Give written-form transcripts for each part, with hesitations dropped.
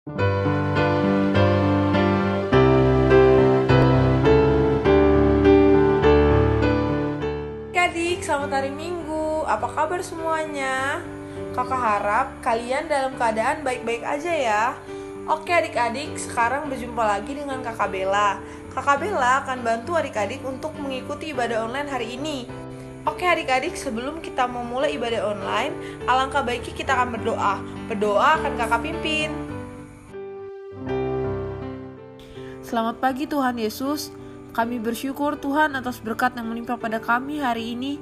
Adik, selamat hari Minggu. Apa kabar semuanya? Kakak harap kalian dalam keadaan baik-baik aja ya. Oke adik-adik, sekarang berjumpa lagi dengan Kakak Bella. Kakak Bella akan bantu adik-adik untuk mengikuti ibadah online hari ini. Oke adik-adik, sebelum kita memulai ibadah online, alangkah baiknya kita akan berdoa. Berdoa akan kakak pimpin. Selamat pagi Tuhan Yesus. Kami bersyukur Tuhan atas berkat yang menimpa pada kami hari ini.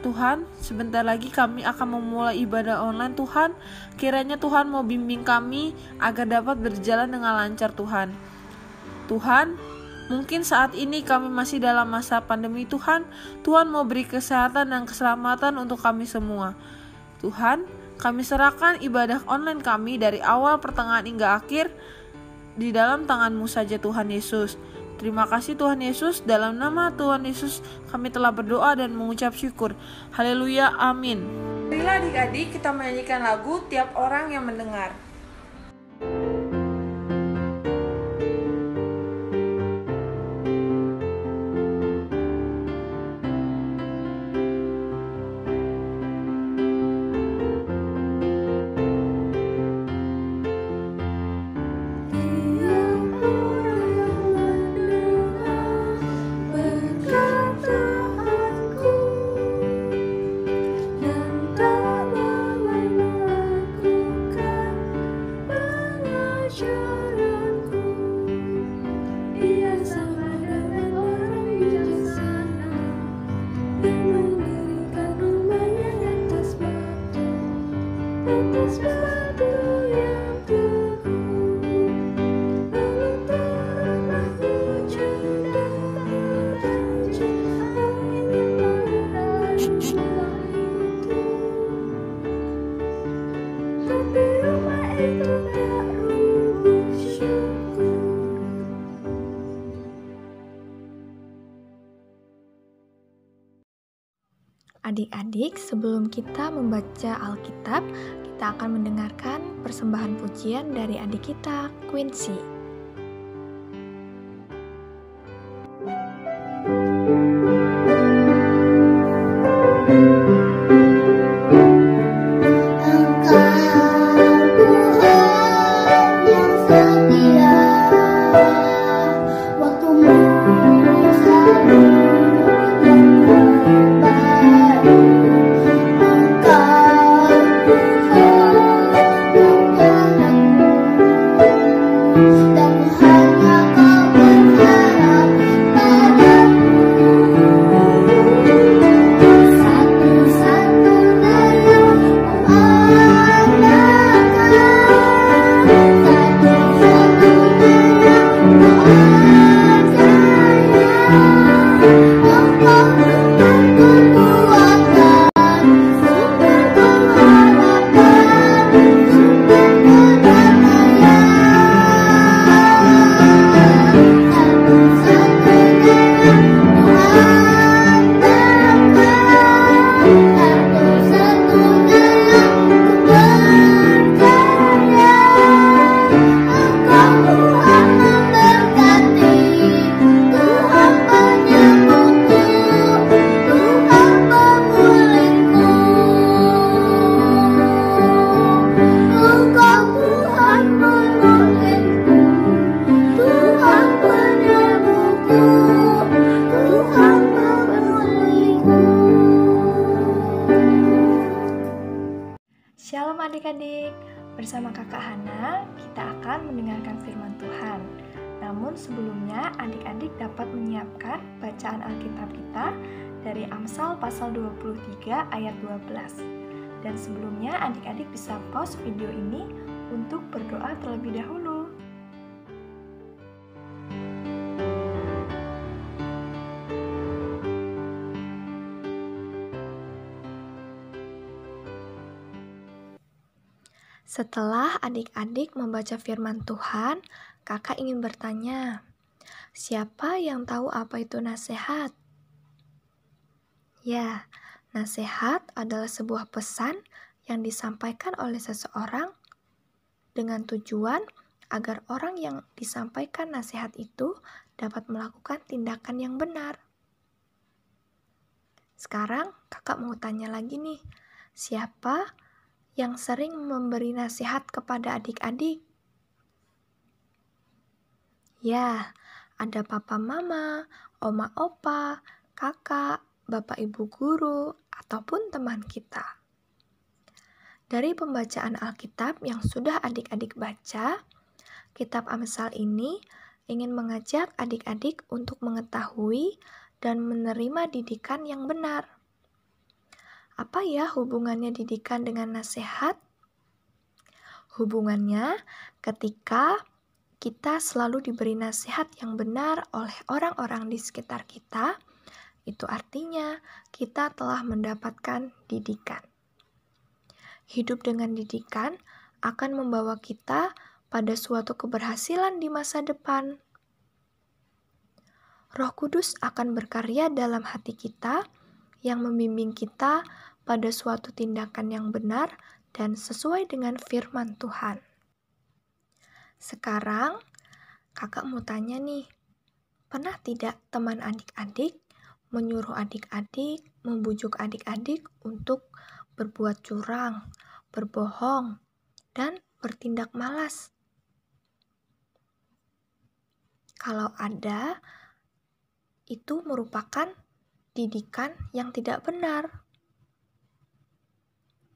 Tuhan, sebentar lagi kami akan memulai ibadah online Tuhan. Kiranya Tuhan mau bimbing kami agar dapat berjalan dengan lancar Tuhan. Tuhan, mungkin saat ini kami masih dalam masa pandemi Tuhan. Tuhan mau beri kesehatan dan keselamatan untuk kami semua. Tuhan, kami serahkan ibadah online kami dari awal, pertengahan hingga akhir di dalam tangan-Mu saja Tuhan Yesus. Terima kasih Tuhan Yesus, dalam nama Tuhan Yesus kami telah berdoa dan mengucap syukur. Haleluya, amin. Marilah adik-adik kita menyanyikan lagu Tiap Orang Yang Mendengar. Adik-adik, sebelum kita membaca Alkitab, kita akan mendengarkan persembahan pujian dari adik kita, Quincy. Shalom adik-adik, bersama Kakak Hana, kita akan mendengarkan firman Tuhan. Namun sebelumnya, adik-adik dapat menyiapkan bacaan Alkitab kita dari Amsal pasal 23 ayat 12. Dan sebelumnya, adik-adik bisa pause video ini untuk berdoa terlebih dahulu. Setelah adik-adik membaca firman Tuhan, kakak ingin bertanya, siapa yang tahu apa itu nasihat? Ya, nasihat adalah sebuah pesan yang disampaikan oleh seseorang dengan tujuan agar orang yang disampaikan nasihat itu dapat melakukan tindakan yang benar. Sekarang kakak mau tanya lagi nih, siapa yang sering memberi nasihat kepada adik-adik? Ya, ada papa mama, oma opa, kakak, bapak ibu guru, ataupun teman kita. Dari pembacaan Alkitab yang sudah adik-adik baca, kitab Amsal ini ingin mengajak adik-adik untuk mengetahui dan menerima didikan yang benar. Apa ya hubungannya didikan dengan nasihat? Hubungannya ketika kita selalu diberi nasihat yang benar oleh orang-orang di sekitar kita, itu artinya kita telah mendapatkan didikan. Hidup dengan didikan akan membawa kita pada suatu keberhasilan di masa depan. Roh Kudus akan berkarya dalam hati kita yang membimbing kita pada suatu tindakan yang benar dan sesuai dengan firman Tuhan. Sekarang, kakak mau tanya nih, pernah tidak teman adik-adik menyuruh adik-adik, membujuk adik-adik untuk berbuat curang, berbohong, dan bertindak malas? Kalau ada, itu merupakan didikan yang tidak benar.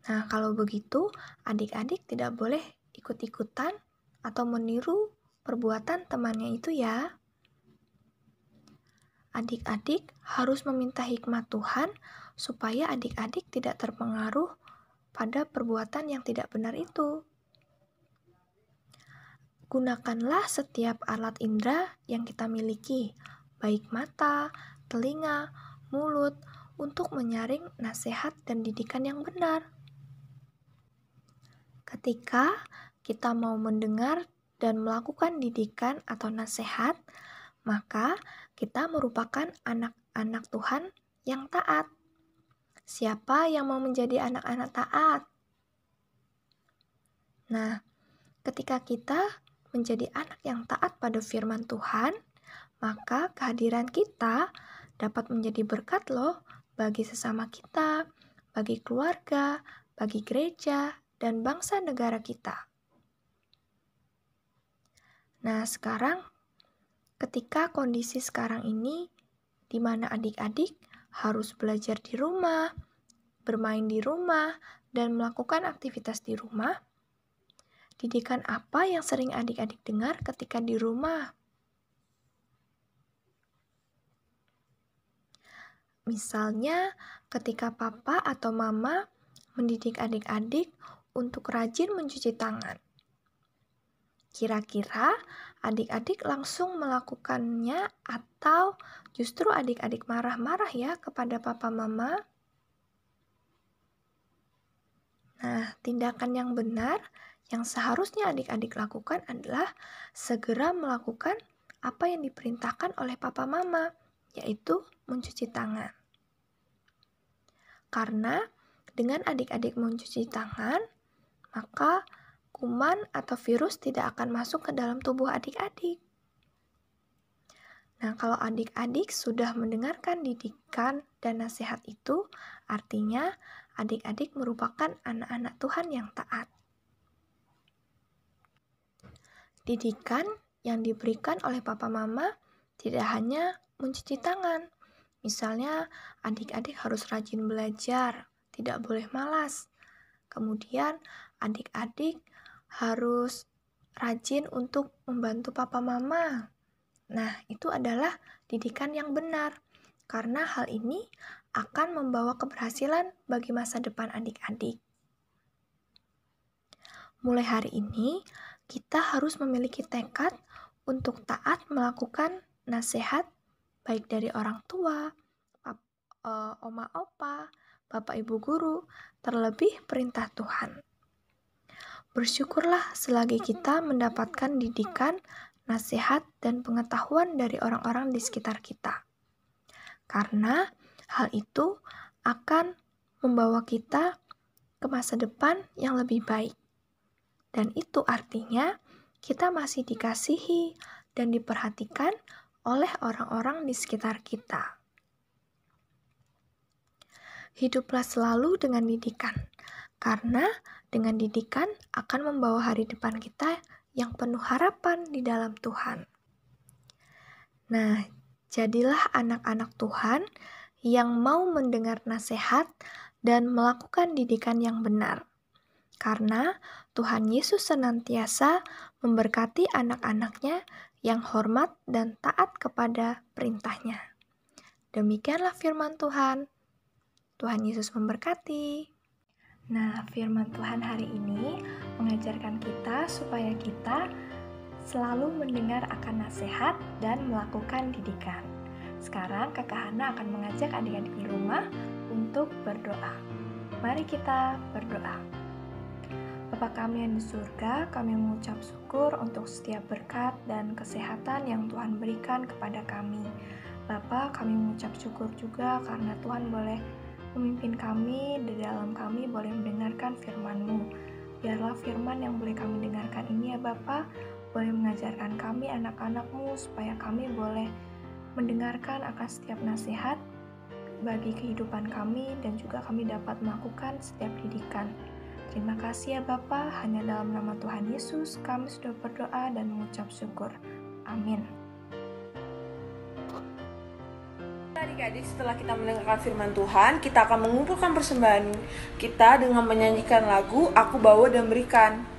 Nah, kalau begitu, adik-adik tidak boleh ikut-ikutan atau meniru perbuatan temannya itu ya. Adik-adik harus meminta hikmat Tuhan supaya adik-adik tidak terpengaruh pada perbuatan yang tidak benar itu. Gunakanlah setiap alat indera yang kita miliki, baik mata, telinga, mulut, untuk menyaring nasihat dan didikan yang benar. Ketika kita mau mendengar dan melakukan didikan atau nasihat, maka kita merupakan anak-anak Tuhan yang taat. Siapa yang mau menjadi anak-anak taat? Nah, ketika kita menjadi anak yang taat pada firman Tuhan, maka kehadiran kita dapat menjadi berkat loh bagi sesama kita, bagi keluarga, bagi gereja, dan bangsa negara kita. Nah, sekarang ketika kondisi sekarang ini di mana adik-adik harus belajar di rumah, bermain di rumah, dan melakukan aktivitas di rumah, didikan apa yang sering adik-adik dengar ketika di rumah? Misalnya, ketika papa atau mama mendidik adik-adik untuk rajin mencuci tangan. Kira-kira adik-adik langsung melakukannya atau justru adik-adik marah-marah ya kepada papa mama? Nah, tindakan yang benar yang seharusnya adik-adik lakukan adalah segera melakukan apa yang diperintahkan oleh papa mama, yaitu mencuci tangan. Karena dengan adik-adik mencuci tangan, maka kuman atau virus tidak akan masuk ke dalam tubuh adik-adik. Nah, kalau adik-adik sudah mendengarkan didikan dan nasihat itu, artinya adik-adik merupakan anak-anak Tuhan yang taat. Didikan yang diberikan oleh papa mama tidak hanya mencuci tangan. Misalnya, adik-adik harus rajin belajar, tidak boleh malas. Kemudian, adik-adik harus rajin untuk membantu papa mama. Nah, itu adalah didikan yang benar, karena hal ini akan membawa keberhasilan bagi masa depan adik-adik. Mulai hari ini, kita harus memiliki tekad untuk taat melakukan nasihat baik dari orang tua, oma opa, bapak ibu guru, terlebih perintah Tuhan. Bersyukurlah selagi kita mendapatkan didikan, nasihat, dan pengetahuan dari orang-orang di sekitar kita. Karena hal itu akan membawa kita ke masa depan yang lebih baik. Dan itu artinya kita masih dikasihi dan diperhatikan oleh orang-orang di sekitar kita. Hiduplah selalu dengan didikan, karena dengan didikan akan membawa hari depan kita yang penuh harapan di dalam Tuhan. Nah, jadilah anak-anak Tuhan yang mau mendengar nasihat dan melakukan didikan yang benar. Karena Tuhan Yesus senantiasa memberkati anak-anaknya yang hormat dan taat kepada perintahnya. Demikianlah firman Tuhan. Tuhan Yesus memberkati. Nah, firman Tuhan hari ini mengajarkan kita supaya kita selalu mendengar akan nasihat dan melakukan didikan. Sekarang Kakak Hana akan mengajak adik-adik di rumah untuk berdoa. Mari kita berdoa. Bapa kami yang di surga, kami mengucap syukur untuk setiap berkat dan kesehatan yang Tuhan berikan kepada kami. Bapa, kami mengucap syukur juga karena Tuhan boleh memimpin kami, di dalam kami boleh mendengarkan firman-Mu. Biarlah firman yang boleh kami dengarkan ini ya Bapa, boleh mengajarkan kami anak-anak-Mu supaya kami boleh mendengarkan akan setiap nasihat bagi kehidupan kami dan juga kami dapat melakukan setiap didikan. Terima kasih ya Bapa, hanya dalam nama Tuhan Yesus kami sudah berdoa dan mengucap syukur. Amin. Adik-adik, setelah kita mendengarkan firman Tuhan, kita akan mengumpulkan persembahan kita dengan menyanyikan lagu Aku Bawa dan Berikan.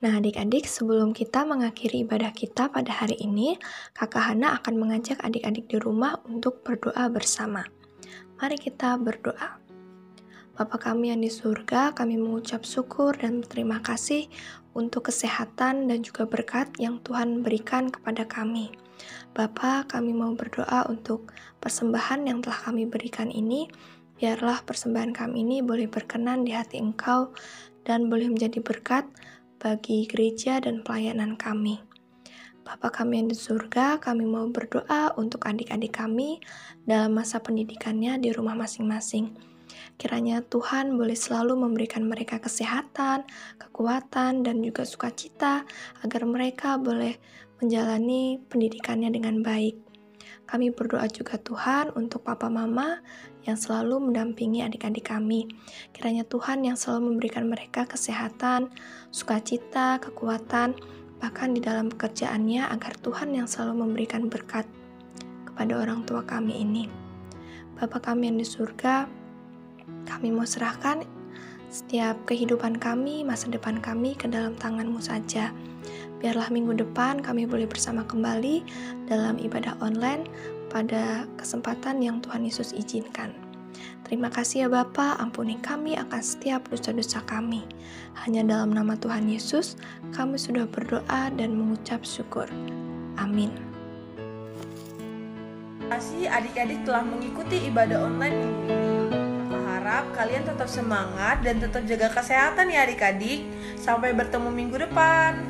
Nah, adik-adik, sebelum kita mengakhiri ibadah kita pada hari ini, Kakak Hana akan mengajak adik-adik di rumah untuk berdoa bersama. Mari kita berdoa. Bapa kami yang di surga, kami mengucap syukur dan berterima kasih untuk kesehatan dan juga berkat yang Tuhan berikan kepada kami. Bapa, kami mau berdoa untuk persembahan yang telah kami berikan ini, biarlah persembahan kami ini boleh berkenan di hati Engkau dan boleh menjadi berkat bagi gereja dan pelayanan kami. Bapa kami yang di surga, kami mau berdoa untuk adik-adik kami dalam masa pendidikannya di rumah masing-masing. Kiranya Tuhan boleh selalu memberikan mereka kesehatan, kekuatan, dan juga sukacita agar mereka boleh menjalani pendidikannya dengan baik. Kami berdoa juga Tuhan untuk Papa Mama yang selalu mendampingi adik-adik kami. Kiranya Tuhan yang selalu memberikan mereka kesehatan, sukacita, kekuatan, bahkan di dalam pekerjaannya agar Tuhan yang selalu memberikan berkat kepada orang tua kami ini. Bapa kami yang di surga, kami mau serahkan setiap kehidupan kami, masa depan kami ke dalam tangan-Mu saja. Biarlah minggu depan kami boleh bersama kembali dalam ibadah online pada kesempatan yang Tuhan Yesus izinkan. Terima kasih ya Bapa, ampuni kami akan setiap dosa-dosa kami. Hanya dalam nama Tuhan Yesus, kami sudah berdoa dan mengucap syukur. Amin. Terima kasih adik-adik telah mengikuti ibadah online minggu ini. Saya harap kalian tetap semangat dan tetap jaga kesehatan ya adik-adik. Sampai bertemu minggu depan.